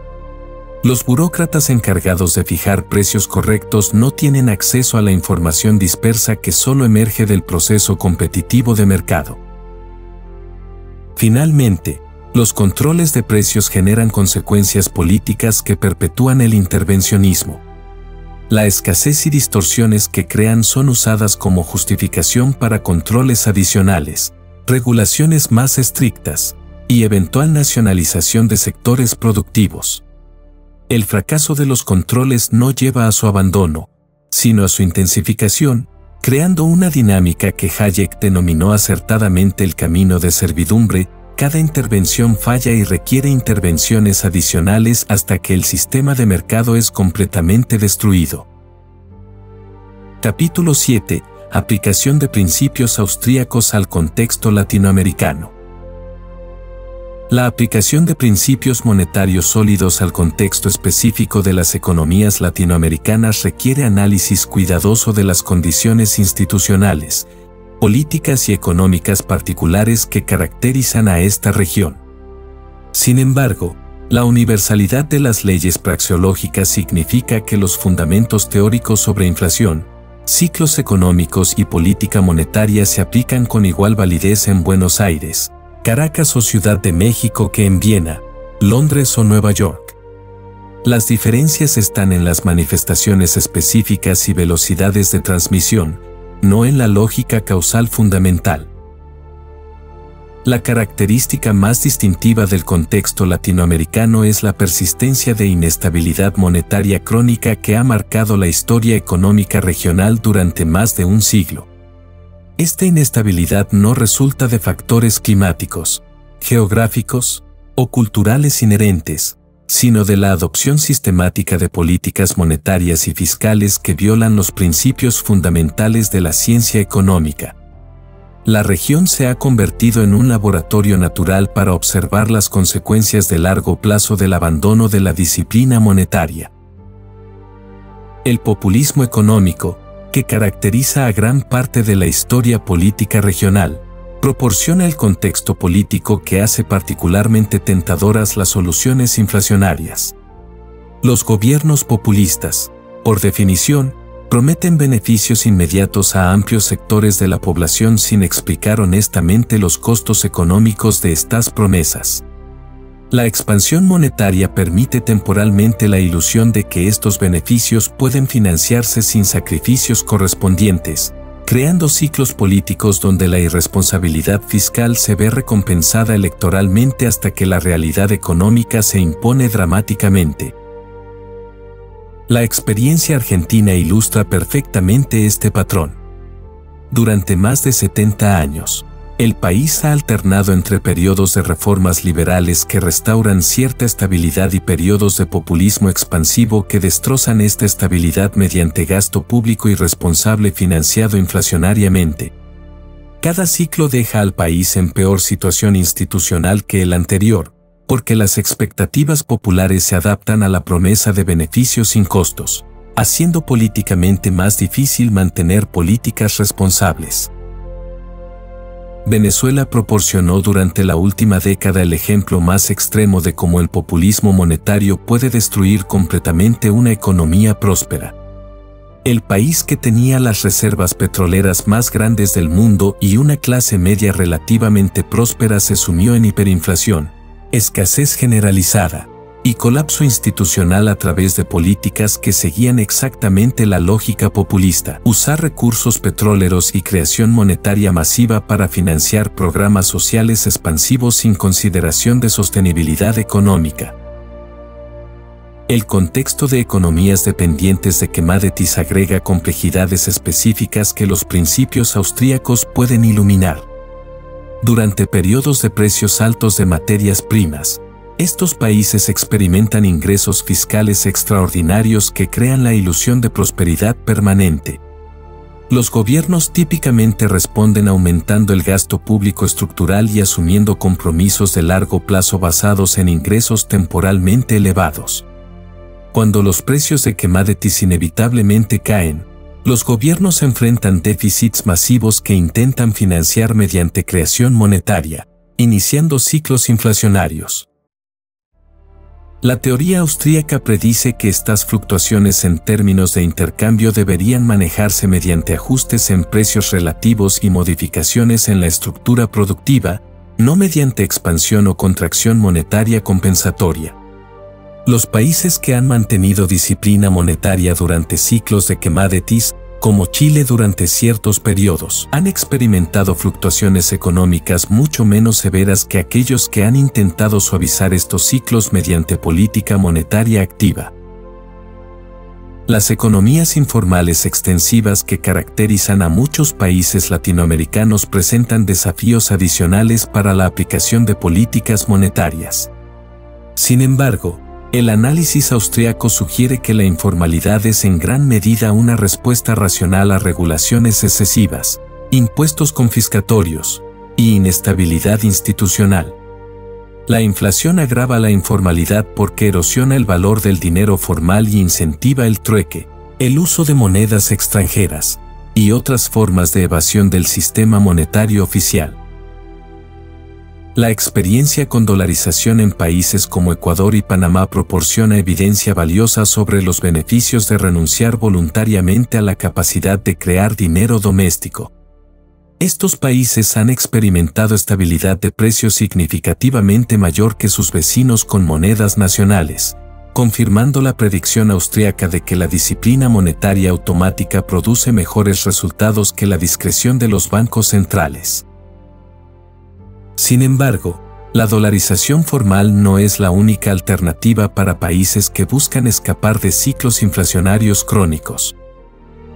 Los burócratas encargados de fijar precios correctos no tienen acceso a la información dispersa que solo emerge del proceso competitivo de mercado. Finalmente, los controles de precios generan consecuencias políticas que perpetúan el intervencionismo. La escasez y distorsiones que crean son usadas como justificación para controles adicionales, regulaciones más estrictas y eventual nacionalización de sectores productivos. El fracaso de los controles no lleva a su abandono, sino a su intensificación, creando una dinámica que Hayek denominó acertadamente el camino de servidumbre. Cada intervención falla y requiere intervenciones adicionales hasta que el sistema de mercado es completamente destruido. Capítulo 7. Aplicación de principios austríacos al contexto latinoamericano. La aplicación de principios monetarios sólidos al contexto específico de las economías latinoamericanas requiere análisis cuidadoso de las condiciones institucionales, políticas y económicas particulares que caracterizan a esta región. Sin embargo, la universalidad de las leyes praxeológicas significa que los fundamentos teóricos sobre inflación, ciclos económicos y política monetaria se aplican con igual validez en Buenos Aires, Caracas o Ciudad de México que en Viena, Londres o Nueva York. Las diferencias están en las manifestaciones específicas y velocidades de transmisión, no en la lógica causal fundamental. La característica más distintiva del contexto latinoamericano es la persistencia de inestabilidad monetaria crónica que ha marcado la historia económica regional durante más de un siglo. Esta inestabilidad no resulta de factores climáticos, geográficos o culturales inherentes, sino de la adopción sistemática de políticas monetarias y fiscales que violan los principios fundamentales de la ciencia económica. La región se ha convertido en un laboratorio natural para observar las consecuencias de largo plazo del abandono de la disciplina monetaria. El populismo económico, que caracteriza a gran parte de la historia política regional, proporciona el contexto político que hace particularmente tentadoras las soluciones inflacionarias. Los gobiernos populistas, por definición, prometen beneficios inmediatos a amplios sectores de la población sin explicar honestamente los costos económicos de estas promesas. La expansión monetaria permite temporalmente la ilusión de que estos beneficios pueden financiarse sin sacrificios correspondientes, creando ciclos políticos donde la irresponsabilidad fiscal se ve recompensada electoralmente hasta que la realidad económica se impone dramáticamente. La experiencia argentina ilustra perfectamente este patrón. Durante más de 70 años, el país ha alternado entre periodos de reformas liberales que restauran cierta estabilidad y periodos de populismo expansivo que destrozan esta estabilidad mediante gasto público irresponsable financiado inflacionariamente. Cada ciclo deja al país en peor situación institucional que el anterior, porque las expectativas populares se adaptan a la promesa de beneficios sin costos, haciendo políticamente más difícil mantener políticas responsables. Venezuela proporcionó durante la última década el ejemplo más extremo de cómo el populismo monetario puede destruir completamente una economía próspera. El país que tenía las reservas petroleras más grandes del mundo y una clase media relativamente próspera se sumió en hiperinflación, escasez generalizada y colapso institucional a través de políticas que seguían exactamente la lógica populista: usar recursos petroleros y creación monetaria masiva para financiar programas sociales expansivos sin consideración de sostenibilidad económica. El contexto de economías dependientes de commodities agrega complejidades específicas que los principios austríacos pueden iluminar. Durante periodos de precios altos de materias primas, estos países experimentan ingresos fiscales extraordinarios que crean la ilusión de prosperidad permanente. Los gobiernos típicamente responden aumentando el gasto público estructural y asumiendo compromisos de largo plazo basados en ingresos temporalmente elevados. Cuando los precios de commodities inevitablemente caen, los gobiernos enfrentan déficits masivos que intentan financiar mediante creación monetaria, iniciando ciclos inflacionarios. La teoría austríaca predice que estas fluctuaciones en términos de intercambio deberían manejarse mediante ajustes en precios relativos y modificaciones en la estructura productiva, no mediante expansión o contracción monetaria compensatoria. Los países que han mantenido disciplina monetaria durante ciclos de commodities, como Chile durante ciertos periodos, han experimentado fluctuaciones económicas mucho menos severas que aquellos que han intentado suavizar estos ciclos mediante política monetaria activa. Las economías informales extensivas que caracterizan a muchos países latinoamericanos presentan desafíos adicionales para la aplicación de políticas monetarias. Sin embargo, el análisis austríaco sugiere que la informalidad es en gran medida una respuesta racional a regulaciones excesivas, impuestos confiscatorios y inestabilidad institucional. La inflación agrava la informalidad porque erosiona el valor del dinero formal y incentiva el trueque, el uso de monedas extranjeras y otras formas de evasión del sistema monetario oficial. La experiencia con dolarización en países como Ecuador y Panamá proporciona evidencia valiosa sobre los beneficios de renunciar voluntariamente a la capacidad de crear dinero doméstico. Estos países han experimentado estabilidad de precios significativamente mayor que sus vecinos con monedas nacionales, confirmando la predicción austríaca de que la disciplina monetaria automática produce mejores resultados que la discreción de los bancos centrales. Sin embargo, la dolarización formal no es la única alternativa para países que buscan escapar de ciclos inflacionarios crónicos.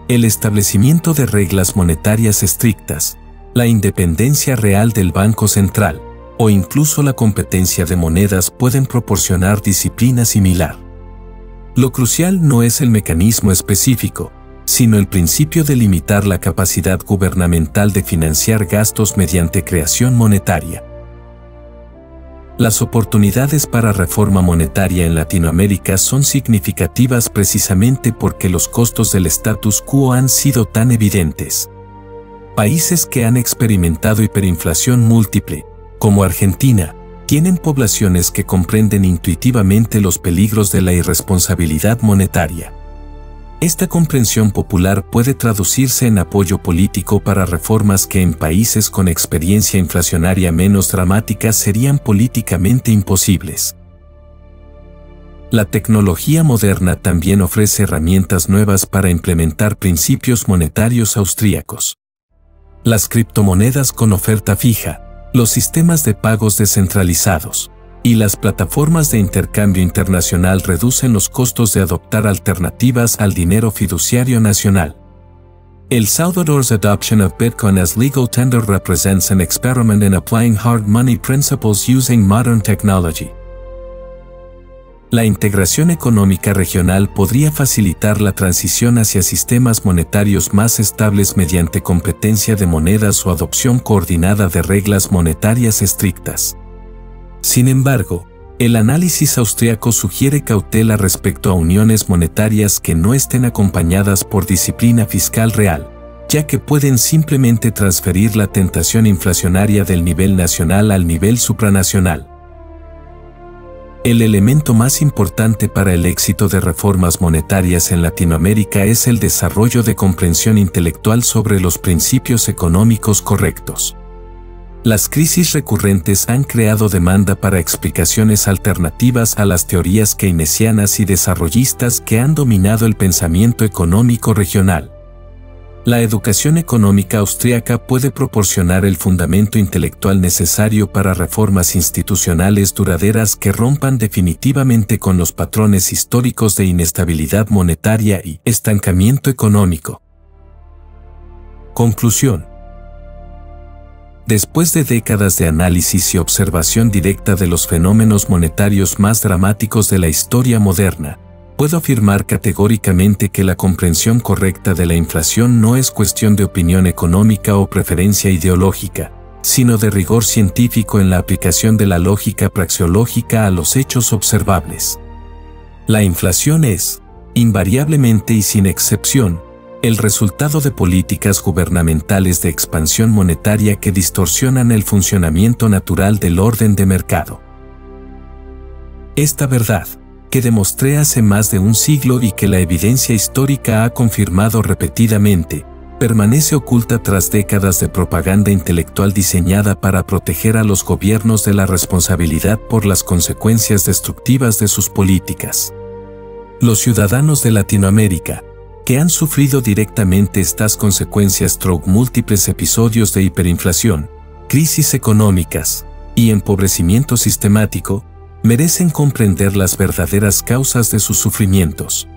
El establecimiento de reglas monetarias estrictas, la independencia real del Banco Central, o incluso la competencia de monedas pueden proporcionar disciplina similar. Lo crucial no es el mecanismo específico, sino el principio de limitar la capacidad gubernamental de financiar gastos mediante creación monetaria. Las oportunidades para reforma monetaria en Latinoamérica son significativas precisamente porque los costos del status quo han sido tan evidentes. Países que han experimentado hiperinflación múltiple, como Argentina, tienen poblaciones que comprenden intuitivamente los peligros de la irresponsabilidad monetaria. Esta comprensión popular puede traducirse en apoyo político para reformas que en países con experiencia inflacionaria menos dramática serían políticamente imposibles. La tecnología moderna también ofrece herramientas nuevas para implementar principios monetarios austríacos. Las criptomonedas con oferta fija, los sistemas de pagos descentralizados y las plataformas de intercambio internacional reducen los costos de adoptar alternativas al dinero fiduciario nacional. El Salvador's adoption of Bitcoin as legal tender represents an experiment in applying hard money principles using modern technology. La integración económica regional podría facilitar la transición hacia sistemas monetarios más estables mediante competencia de monedas o adopción coordinada de reglas monetarias estrictas. Sin embargo, el análisis austríaco sugiere cautela respecto a uniones monetarias que no estén acompañadas por disciplina fiscal real, ya que pueden simplemente transferir la tentación inflacionaria del nivel nacional al nivel supranacional. El elemento más importante para el éxito de reformas monetarias en Latinoamérica es el desarrollo de comprensión intelectual sobre los principios económicos correctos. Las crisis recurrentes han creado demanda para explicaciones alternativas a las teorías keynesianas y desarrollistas que han dominado el pensamiento económico regional. La educación económica austríaca puede proporcionar el fundamento intelectual necesario para reformas institucionales duraderas que rompan definitivamente con los patrones históricos de inestabilidad monetaria y estancamiento económico. Conclusión. Después de décadas de análisis y observación directa de los fenómenos monetarios más dramáticos de la historia moderna, puedo afirmar categóricamente que la comprensión correcta de la inflación no es cuestión de opinión económica o preferencia ideológica, sino de rigor científico en la aplicación de la lógica praxeológica a los hechos observables. La inflación es, invariablemente y sin excepción, el resultado de políticas gubernamentales de expansión monetaria que distorsionan el funcionamiento natural del orden de mercado. Esta verdad, que demostré hace más de un siglo y que la evidencia histórica ha confirmado repetidamente, permanece oculta tras décadas de propaganda intelectual diseñada para proteger a los gobiernos de la responsabilidad por las consecuencias destructivas de sus políticas. Los ciudadanos de Latinoamérica, que han sufrido directamente estas consecuencias tras múltiples episodios de hiperinflación, crisis económicas y empobrecimiento sistemático, merecen comprender las verdaderas causas de sus sufrimientos.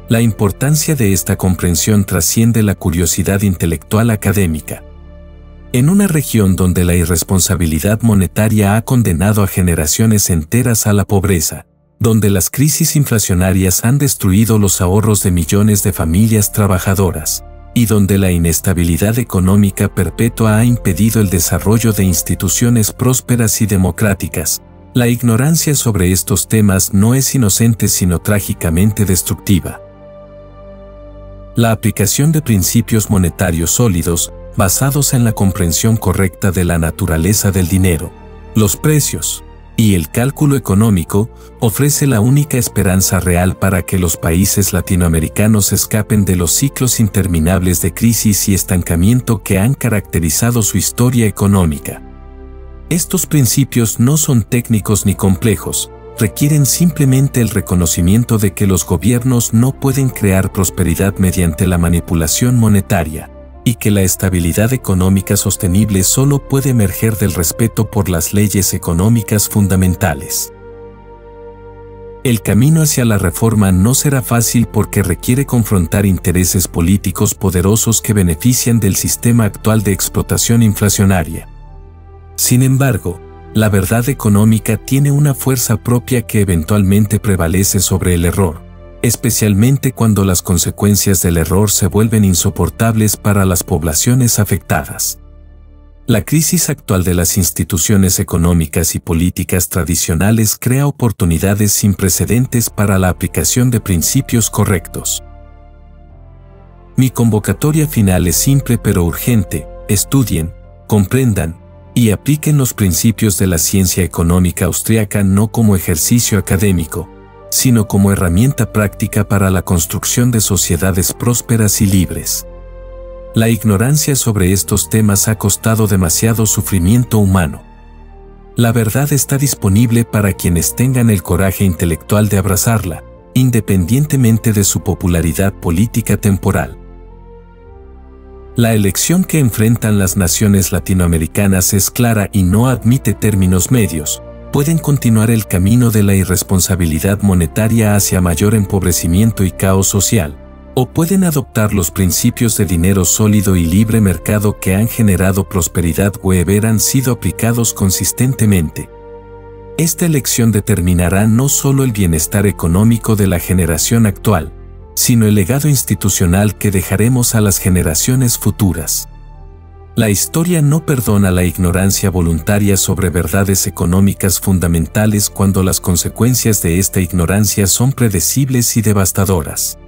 La importancia de esta comprensión trasciende la curiosidad intelectual académica. En una región donde la irresponsabilidad monetaria ha condenado a generaciones enteras a la pobreza, donde las crisis inflacionarias han destruido los ahorros de millones de familias trabajadoras, y donde la inestabilidad económica perpetua ha impedido el desarrollo de instituciones prósperas y democráticas, la ignorancia sobre estos temas no es inocente sino trágicamente destructiva. La aplicación de principios monetarios sólidos, basados en la comprensión correcta de la naturaleza del dinero, los precios y el cálculo económico, ofrece la única esperanza real para que los países latinoamericanos escapen de los ciclos interminables de crisis y estancamiento que han caracterizado su historia económica. Estos principios no son técnicos ni complejos, requieren simplemente el reconocimiento de que los gobiernos no pueden crear prosperidad mediante la manipulación monetaria, y que la estabilidad económica sostenible solo puede emerger del respeto por las leyes económicas fundamentales. El camino hacia la reforma no será fácil porque requiere confrontar intereses políticos poderosos que benefician del sistema actual de explotación inflacionaria. Sin embargo, la verdad económica tiene una fuerza propia que eventualmente prevalece sobre el error, especialmente cuando las consecuencias del error se vuelven insoportables para las poblaciones afectadas. La crisis actual de las instituciones económicas y políticas tradicionales crea oportunidades sin precedentes para la aplicación de principios correctos. Mi convocatoria final es simple pero urgente: estudien, comprendan y apliquen los principios de la ciencia económica austríaca no como ejercicio académico, sino como herramienta práctica para la construcción de sociedades prósperas y libres. La ignorancia sobre estos temas ha costado demasiado sufrimiento humano. La verdad está disponible para quienes tengan el coraje intelectual de abrazarla, independientemente de su popularidad política temporal. La elección que enfrentan las naciones latinoamericanas es clara y no admite términos medios. Pueden continuar el camino de la irresponsabilidad monetaria hacia mayor empobrecimiento y caos social, o pueden adoptar los principios de dinero sólido y libre mercado que han generado prosperidad o han sido aplicados consistentemente. Esta elección determinará no solo el bienestar económico de la generación actual, sino el legado institucional que dejaremos a las generaciones futuras. La historia no perdona la ignorancia voluntaria sobre verdades económicas fundamentales cuando las consecuencias de esta ignorancia son predecibles y devastadoras.